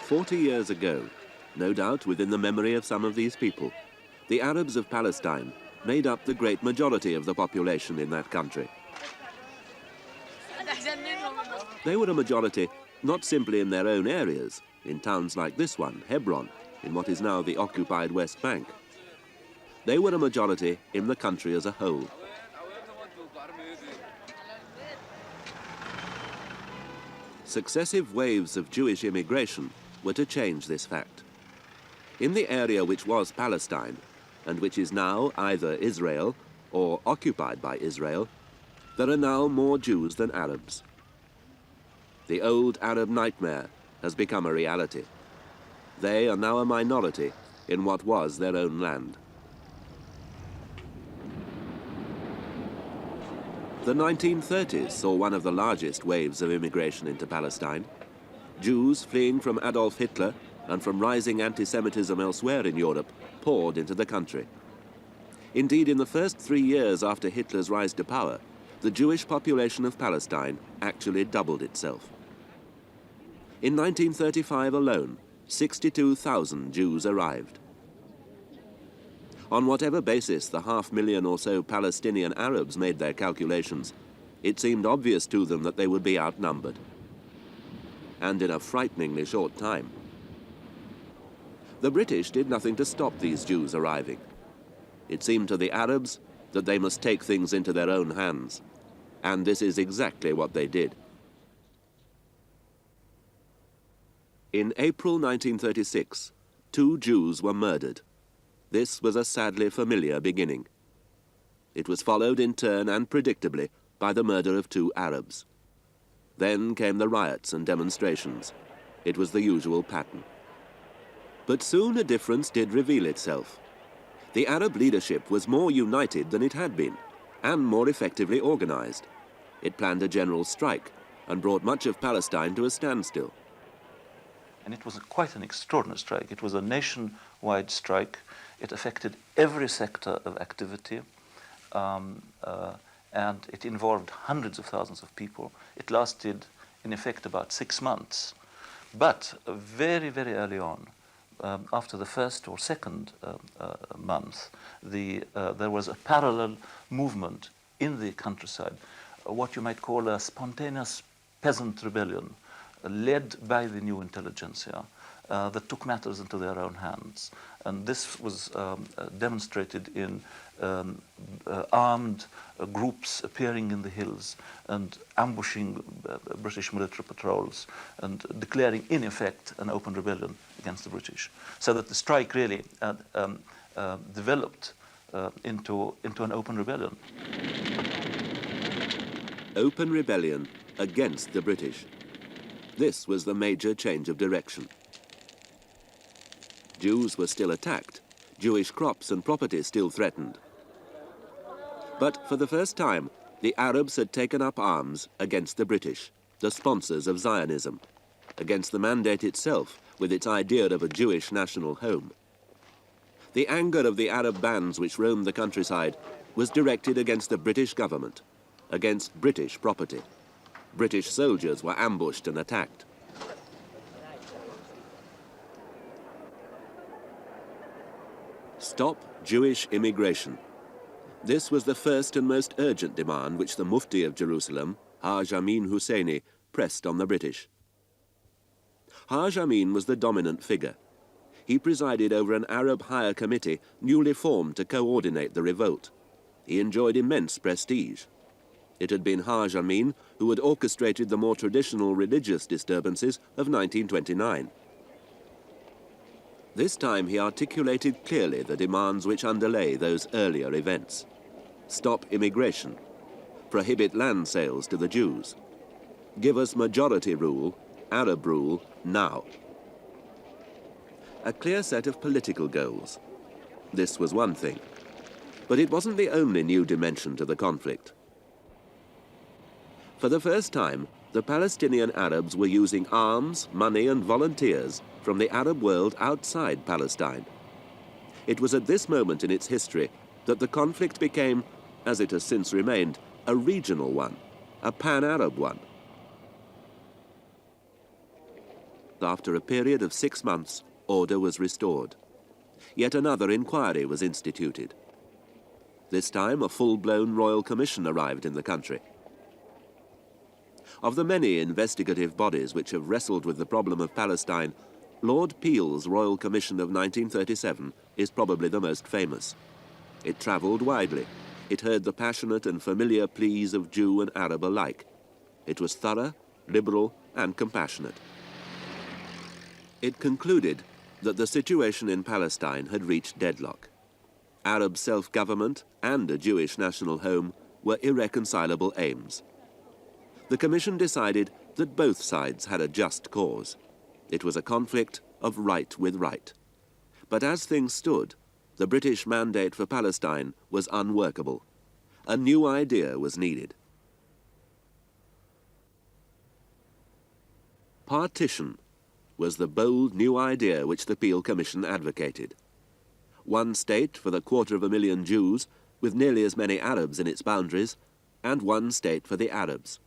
40 years ago, no doubt within the memory of some of these people, the Arabs of Palestine made up the great majority of the population in that country. They were a majority not simply in their own areas, in towns like this one, Hebron, in what is now the occupied West Bank. They were a majority in the country as a whole. Successive waves of Jewish immigration were to change this fact. In the area which was Palestine, and which is now either Israel or occupied by Israel, there are now more Jews than Arabs. The old Arab nightmare has become a reality. They are now a minority in what was their own land. The 1930s saw one of the largest waves of immigration into Palestine. Jews fleeing from Adolf Hitler and from rising anti-Semitism elsewhere in Europe poured into the country. Indeed, in the first 3 years after Hitler's rise to power, the Jewish population of Palestine actually doubled itself. In 1935 alone, 62,000 Jews arrived. On whatever basis the 500,000 or so Palestinian Arabs made their calculations, it seemed obvious to them that they would be outnumbered. And in a frighteningly short time. The British did nothing to stop these Jews arriving. It seemed to the Arabs that they must take things into their own hands. And this is exactly what they did. In April 1936, 2 Jews were murdered. This was a sadly familiar beginning. It was followed in turn and predictably by the murder of 2 Arabs. Then came the riots and demonstrations. It was the usual pattern. But soon a difference did reveal itself. The Arab leadership was more united than it had been, and more effectively organized. It planned a general strike and brought much of Palestine to a standstill. And it was quite an extraordinary strike. It was a nationwide strike. It affected every sector of activity, and it involved hundreds of thousands of people. It lasted, in effect, about 6 months. But very, very early on, after the first or second month, there was a parallel movement in the countryside, what you might call a spontaneous peasant rebellion, led by the new intelligentsia, that took matters into their own hands. And this was demonstrated in armed groups appearing in the hills and ambushing British military patrols and declaring, in effect, an open rebellion against the British. So that the strike really developed into an open rebellion. Open rebellion against the British. This was the major change of direction. Jews were still attacked, Jewish crops and property still threatened. But for the first time, the Arabs had taken up arms against the British, the sponsors of Zionism, against the mandate itself with its idea of a Jewish national home. The anger of the Arab bands which roamed the countryside was directed against the British government, against British property. British soldiers were ambushed and attacked. Stop Jewish immigration. This was the first and most urgent demand which the Mufti of Jerusalem, Haj Amin Husseini, pressed on the British. Haj Amin was the dominant figure. He presided over an Arab higher committee newly formed to coordinate the revolt. He enjoyed immense prestige. It had been Haj Amin who had orchestrated the more traditional religious disturbances of 1929. This time he articulated clearly the demands which underlay those earlier events. Stop immigration. Prohibit land sales to the Jews. Give us majority rule, Arab rule, now. A clear set of political goals. This was one thing. But it wasn't the only new dimension to the conflict. For the first time, the Palestinian Arabs were using arms, money and volunteers from the Arab world outside Palestine. It was at this moment in its history that the conflict became, as it has since remained, a regional one, a pan-Arab one. after a period of 6 months, order was restored. Yet another inquiry was instituted. This time, a full-blown royal commission arrived in the country. Of the many investigative bodies which have wrestled with the problem of Palestine, Lord Peel's Royal Commission of 1937 is probably the most famous. It travelled widely. It heard the passionate and familiar pleas of Jew and Arab alike. It was thorough, liberal, and compassionate. It concluded that the situation in Palestine had reached deadlock. Arab self-government and a Jewish national home were irreconcilable aims. The Commission decided that both sides had a just cause. It was a conflict of right with right. But as things stood, the British mandate for Palestine was unworkable. A new idea was needed. Partition was the bold new idea which the Peel Commission advocated. One state for the 250,000 Jews, with nearly as many Arabs in its boundaries, and one state for the Arabs.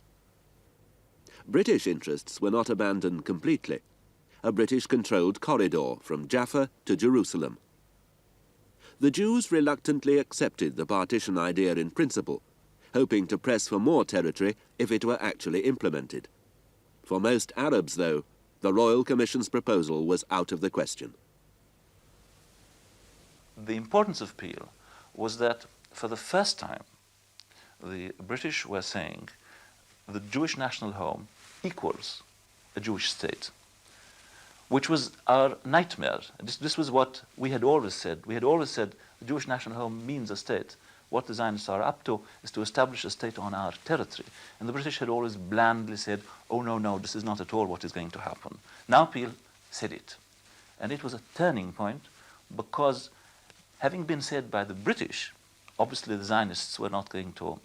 British interests were not abandoned completely. A British-controlled corridor from Jaffa to Jerusalem. The Jews reluctantly accepted the partition idea in principle, hoping to press for more territory if it were actually implemented. For most Arabs, though, the Royal Commission's proposal was out of the question. The importance of Peel was that for the first time, the British were saying the Jewish national home equals a Jewish state, which was our nightmare. This was what we had always said. We had always said the Jewish national home means a state. What the Zionists are up to is to establish a state on our territory. And the British had always blandly said, oh, no, this is not at all what is going to happen. Now Peel said it. And it was a turning point because having been said by the British, obviously the Zionists were not going to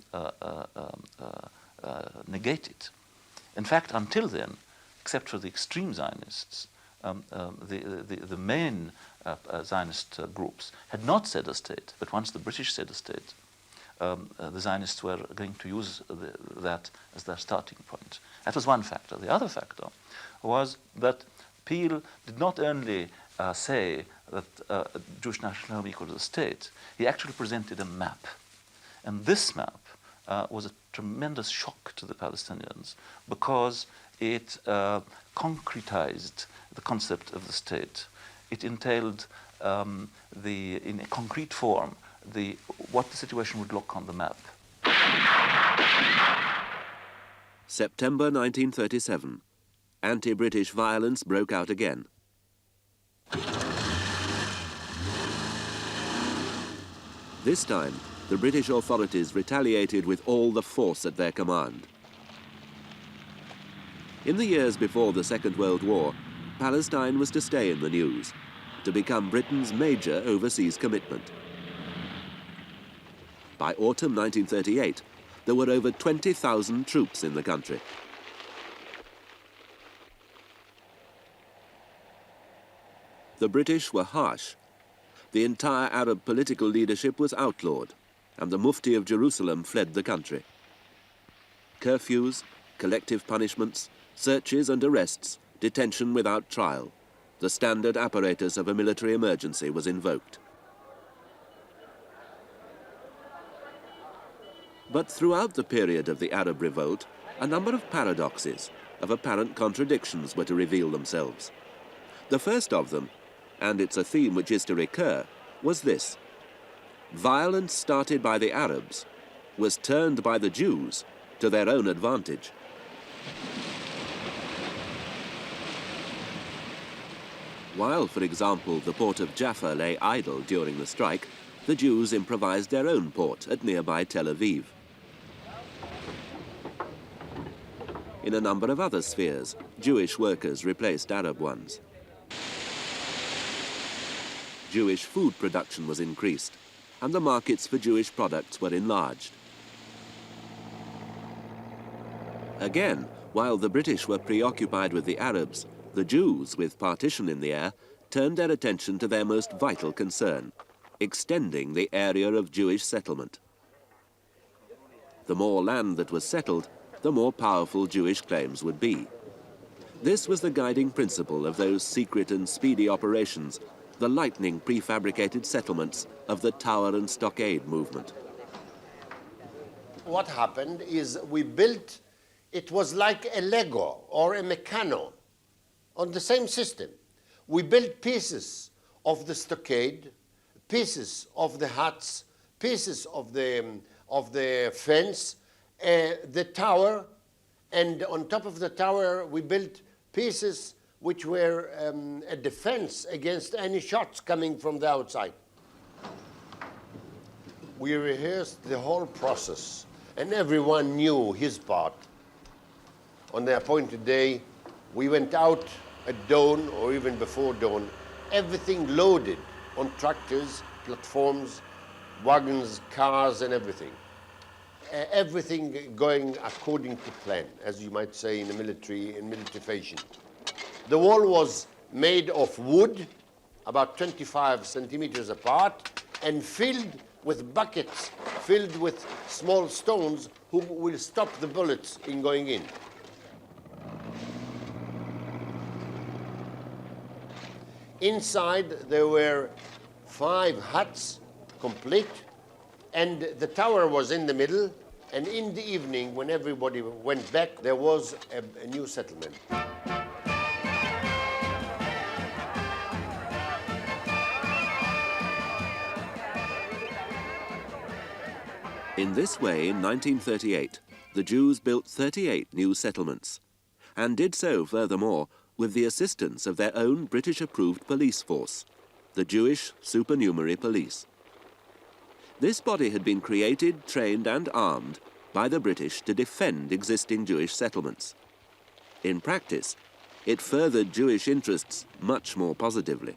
negate it. In fact, until then, except for the extreme Zionists, the main Zionist groups had not said a state, but once the British said a state, the Zionists were going to use that as their starting point. That was one factor. The other factor was that Peel did not only say that Jewish national home equals a state, he actually presented a map. And this map was a tremendous shock to the Palestinians because it concretized the concept of the state. It entailed in a concrete form what the situation would look on the map. September 1937. Anti-British violence broke out again. This time, the British authorities retaliated with all the force at their command. In the years before the Second World War, Palestine was to stay in the news, to become Britain's major overseas commitment. By autumn 1938, there were over 20,000 troops in the country. The British were harsh. The entire Arab political leadership was outlawed, and the Mufti of Jerusalem fled the country. Curfews, collective punishments, searches and arrests, detention without trial. The standard apparatus of a military emergency was invoked. But throughout the period of the Arab revolt, a number of paradoxes, of apparent contradictions were to reveal themselves. The first of them, and it's a theme which is to recur, was this. Violence started by the Arabs was turned by the Jews to their own advantage. While, for example, the port of Jaffa lay idle during the strike, the Jews improvised their own port at nearby Tel Aviv. In a number of other spheres, Jewish workers replaced Arab ones. Jewish food production was increased, and the markets for Jewish products were enlarged. Again, while the British were preoccupied with the Arabs, the Jews, with partition in the air, turned their attention to their most vital concern, extending the area of Jewish settlement. The more land that was settled, the more powerful Jewish claims would be. This was the guiding principle of those secret and speedy operations, the lightning prefabricated settlements of the Tower and Stockade movement. What happened is we built, it was like a Lego or a Meccano on the same system. We built pieces of the stockade, pieces of the huts, pieces of the fence, the tower, and on top of the tower we built pieces which were a defense against any shots coming from the outside. We rehearsed the whole process, and everyone knew his part. On the appointed day, we went out at dawn or even before dawn, everything loaded on tractors, platforms, wagons, cars, and everything. Everything going according to plan, as you might say in military fashion. The wall was made of wood, about 25 centimeters apart, and filled with buckets, filled with small stones who will stop the bullets in going in. Inside there were 5 huts, complete, and the tower was in the middle, and in the evening, when everybody went back, there was a new settlement. In this way, in 1938, the Jews built 38 new settlements, and did so, furthermore, with the assistance of their own British-approved police force, the Jewish Supernumerary Police. This body had been created, trained and armed by the British to defend existing Jewish settlements. In practice, it furthered Jewish interests much more positively.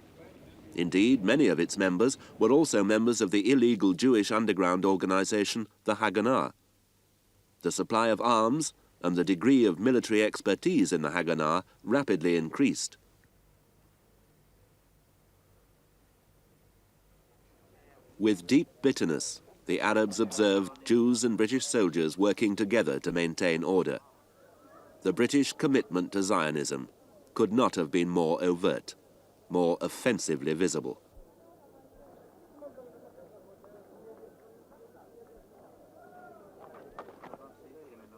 Indeed, many of its members were also members of the illegal Jewish underground organization, the Haganah. The supply of arms and the degree of military expertise in the Haganah rapidly increased. With deep bitterness, the Arabs observed Jews and British soldiers working together to maintain order. The British commitment to Zionism could not have been more overt, more offensively visible.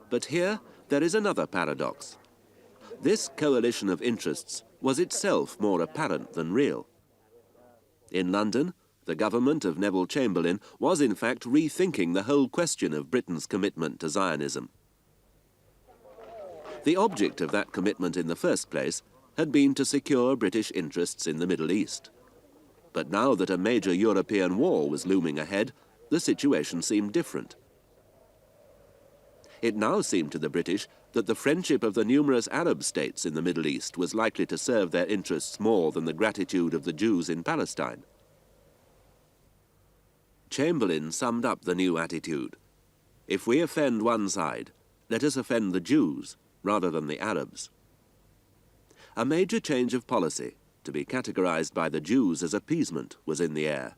But here there is another paradox. This coalition of interests was itself more apparent than real. In London, the government of Neville Chamberlain was in fact rethinking the whole question of Britain's commitment to Zionism. The object of that commitment in the first place had been to secure British interests in the Middle East. But now that a major European war was looming ahead, the situation seemed different. It now seemed to the British that the friendship of the numerous Arab states in the Middle East was likely to serve their interests more than the gratitude of the Jews in Palestine. Chamberlain summed up the new attitude. If we offend one side, let us offend the Jews rather than the Arabs. A major change of policy, to be categorized by the Jews as appeasement, was in the air.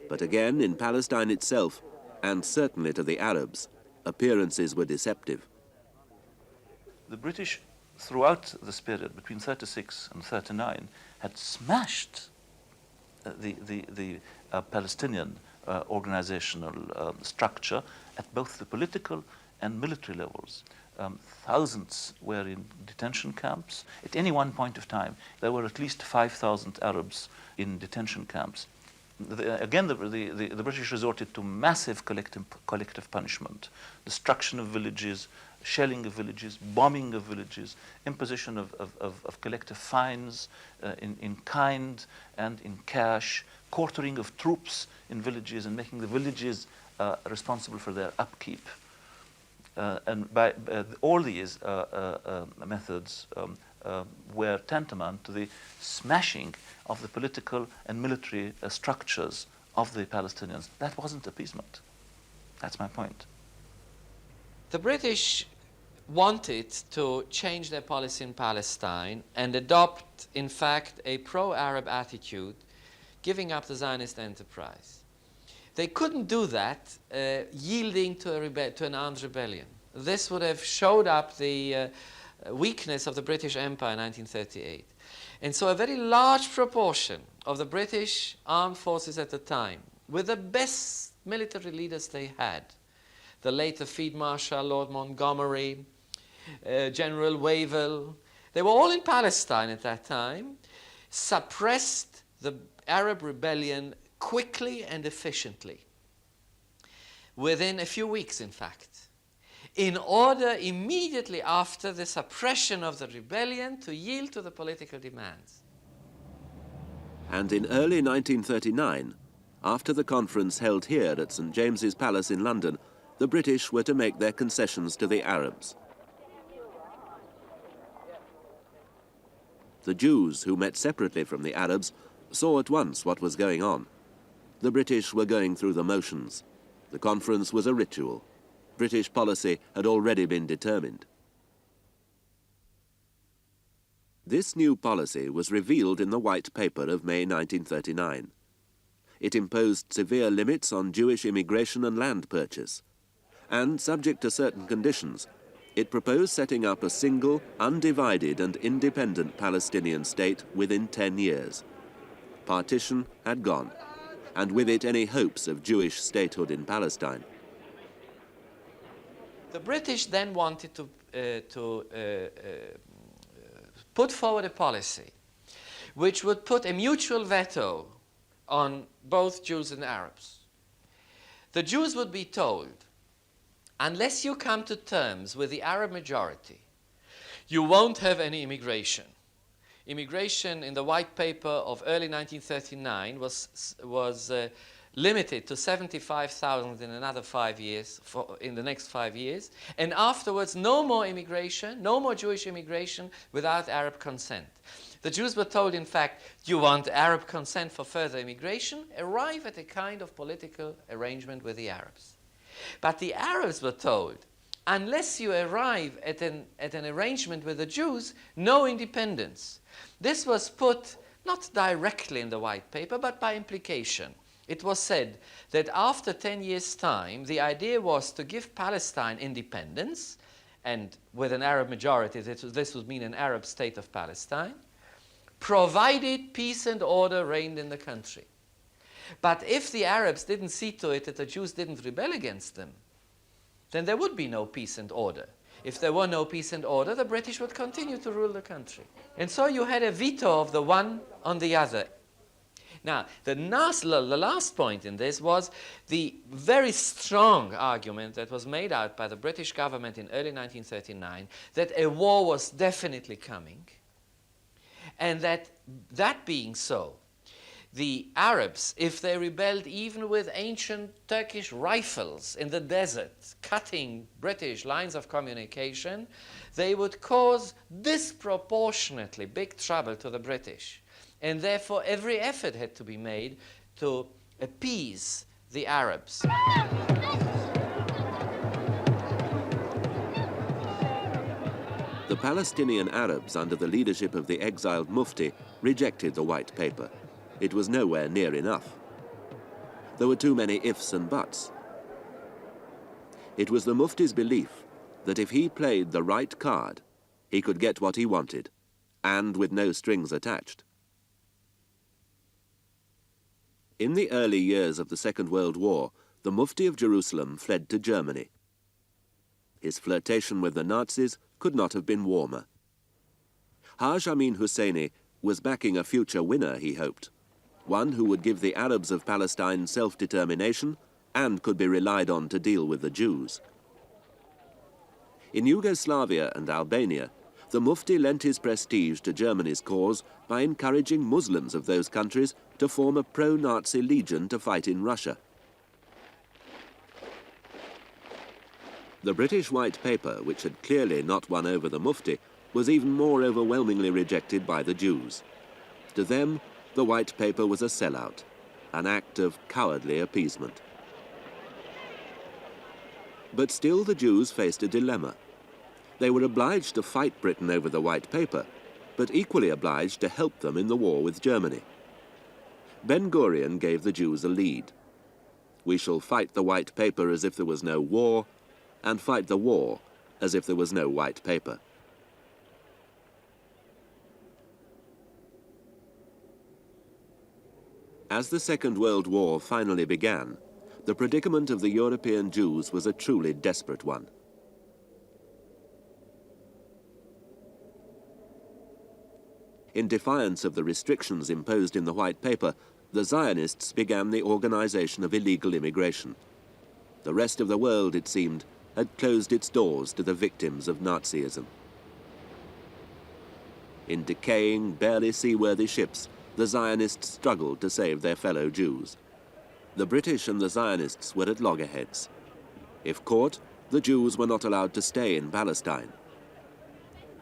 But again, in Palestine itself, and certainly to the Arabs, appearances were deceptive. The British, throughout this period, between 36 and 39, had smashed the Palestinian organizational structure at both the political and military levels. Thousands were in detention camps. At any one point of time, there were at least 5,000 Arabs in detention camps. Again, the British resorted to massive collective punishment, destruction of villages, shelling of villages, bombing of villages, imposition of collective fines in kind and in cash, quartering of troops in villages and making the villages responsible for their upkeep. And by all these methods were tantamount to the smashing of the political and military structures of the Palestinians. That wasn't appeasement. That's my point. The British wanted to change their policy in Palestine and adopt, in fact, a pro-Arab attitude, giving up the Zionist enterprise. They couldn't do that yielding to an armed rebellion. this would have showed up the weakness of the British Empire in 1938. And so a very large proportion of the British armed forces at the time, with the best military leaders they had, the later Field Marshal Lord Montgomery, General Wavell, they were all in Palestine at that time, suppressed the Arab rebellion quickly and efficiently, within a few weeks, in fact, in order immediately after the suppression of the rebellion to yield to the political demands. And in early 1939, after the conference held here at St. James's Palace in London, the British were to make their concessions to the Arabs. The Jews, who met separately from the Arabs, saw at once what was going on. The British were going through the motions. The conference was a ritual. British policy had already been determined. This new policy was revealed in the White Paper of May 1939. It imposed severe limits on Jewish immigration and land purchase, and, subject to certain conditions, it proposed setting up a single, undivided and independent Palestinian state within 10 years. Partition had gone, and with it any hopes of Jewish statehood in Palestine. The British then wanted to put forward a policy which would put a mutual veto on both Jews and Arabs. The Jews would be told, unless you come to terms with the Arab majority, you won't have any immigration. Immigration in the White Paper of early 1939 was limited to 75,000 in another 5 years, in the next 5 years, and afterwards no more immigration, no more Jewish immigration without Arab consent. The Jews were told, in fact, you want Arab consent for further immigration, arrive at a kind of political arrangement with the Arabs. But the Arabs were told, unless you arrive at an arrangement with the Jews, no independence. This was put not directly in the White Paper, but by implication. It was said that after 10 years' time, the idea was to give Palestine independence, and with an Arab majority, this would mean an Arab state of Palestine, provided peace and order reigned in the country. But if the Arabs didn't see to it that the Jews didn't rebel against them, then there would be no peace and order. If there were no peace and order, the British would continue to rule the country. And so you had a veto of the one on the other. Now, the last point in this was the very strong argument that was made out by the British government in early 1939 that a war was definitely coming, and that being so, the Arabs, if they rebelled even with ancient Turkish rifles in the desert, cutting British lines of communication, they would cause disproportionately big trouble to the British. And therefore, every effort had to be made to appease the Arabs. The Palestinian Arabs, under the leadership of the exiled Mufti, rejected the White Paper. It was nowhere near enough. There were too many ifs and buts. It was the Mufti's belief that if he played the right card, he could get what he wanted, and with no strings attached. In the early years of the Second World War, the Mufti of Jerusalem fled to Germany. His flirtation with the Nazis could not have been warmer. Haj Amin Husseini was backing a future winner, he hoped, one who would give the Arabs of Palestine self-determination and could be relied on to deal with the Jews. In Yugoslavia and Albania, the Mufti lent his prestige to Germany's cause by encouraging Muslims of those countries to form a pro-Nazi legion to fight in Russia. The British White Paper, which had clearly not won over the Mufti, was even more overwhelmingly rejected by the Jews. To them, the White Paper was a sellout, an act of cowardly appeasement. But still the Jews faced a dilemma. They were obliged to fight Britain over the White Paper, but equally obliged to help them in the war with Germany. Ben-Gurion gave the Jews a lead. We shall fight the White Paper as if there was no war, and fight the war as if there was no white paper. As the Second World War finally began, the predicament of the European Jews was a truly desperate one. In defiance of the restrictions imposed in the White Paper, the Zionists began the organization of illegal immigration. The rest of the world, it seemed, had closed its doors to the victims of Nazism. In decaying, barely seaworthy ships, the Zionists struggled to save their fellow Jews. The British and the Zionists were at loggerheads. If caught, the Jews were not allowed to stay in Palestine.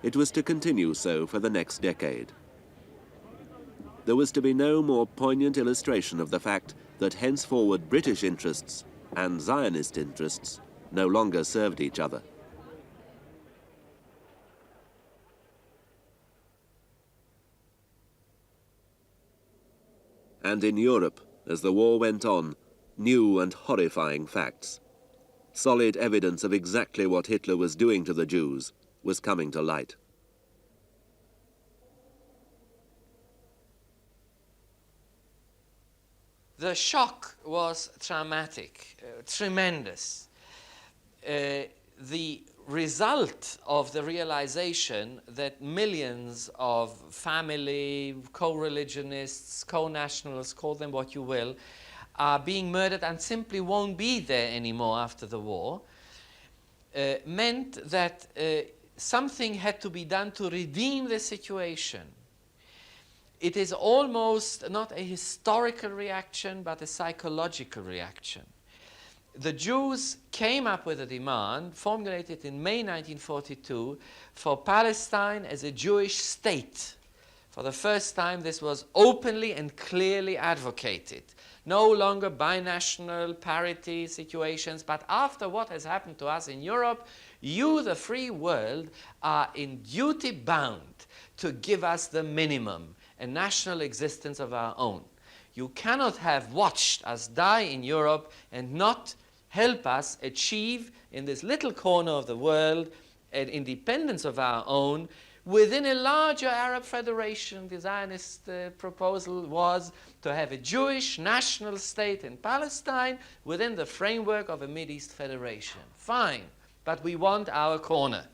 It was to continue so for the next decade. There was to be no more poignant illustration of the fact that henceforward British interests and Zionist interests no longer served each other. And in Europe, as the war went on, new and horrifying facts, solid evidence of exactly what Hitler was doing to the Jews, was coming to light. The shock was traumatic, tremendous. The result of the realization that millions of family, co-religionists, co-nationals, call them what you will, are being murdered and simply won't be there anymore after the war, meant that something had to be done to redeem the situation. It is almost not a historical reaction, but a psychological reaction. The Jews came up with a demand, formulated in May 1942, for Palestine as a Jewish state. For the first time, this was openly and clearly advocated. No longer binational parity situations, but after what has happened to us in Europe, you, the free world, are in duty bound to give us the minimum, a national existence of our own. You cannot have watched us die in Europe and not help us achieve in this little corner of the world an independence of our own within a larger Arab federation. The Zionist proposal was to have a Jewish national state in Palestine within the framework of a Mideast federation. Fine, but we want our corner.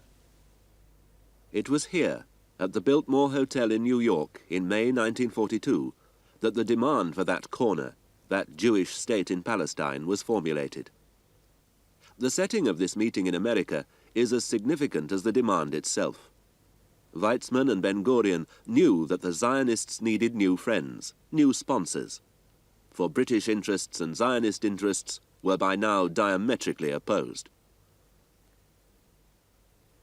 It was here, at the Biltmore Hotel in New York in May 1942, that the demand for that corner, that Jewish state in Palestine, was formulated. The setting of this meeting in America is as significant as the demand itself. Weizmann and Ben-Gurion knew that the Zionists needed new friends, new sponsors. For British interests and Zionist interests were by now diametrically opposed.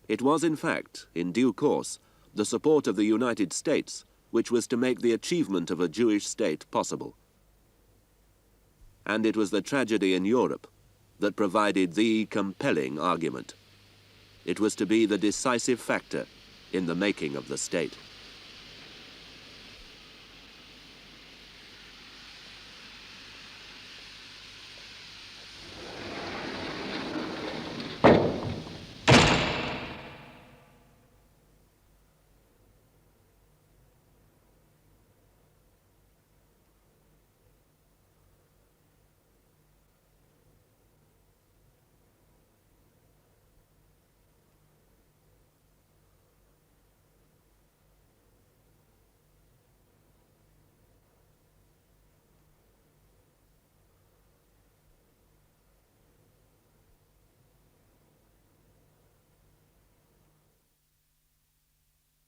It was, in fact, in due course, the support of the United States which was to make the achievement of a Jewish state possible. And it was the tragedy in Europe that provided the compelling argument. It was to be the decisive factor in the making of the state.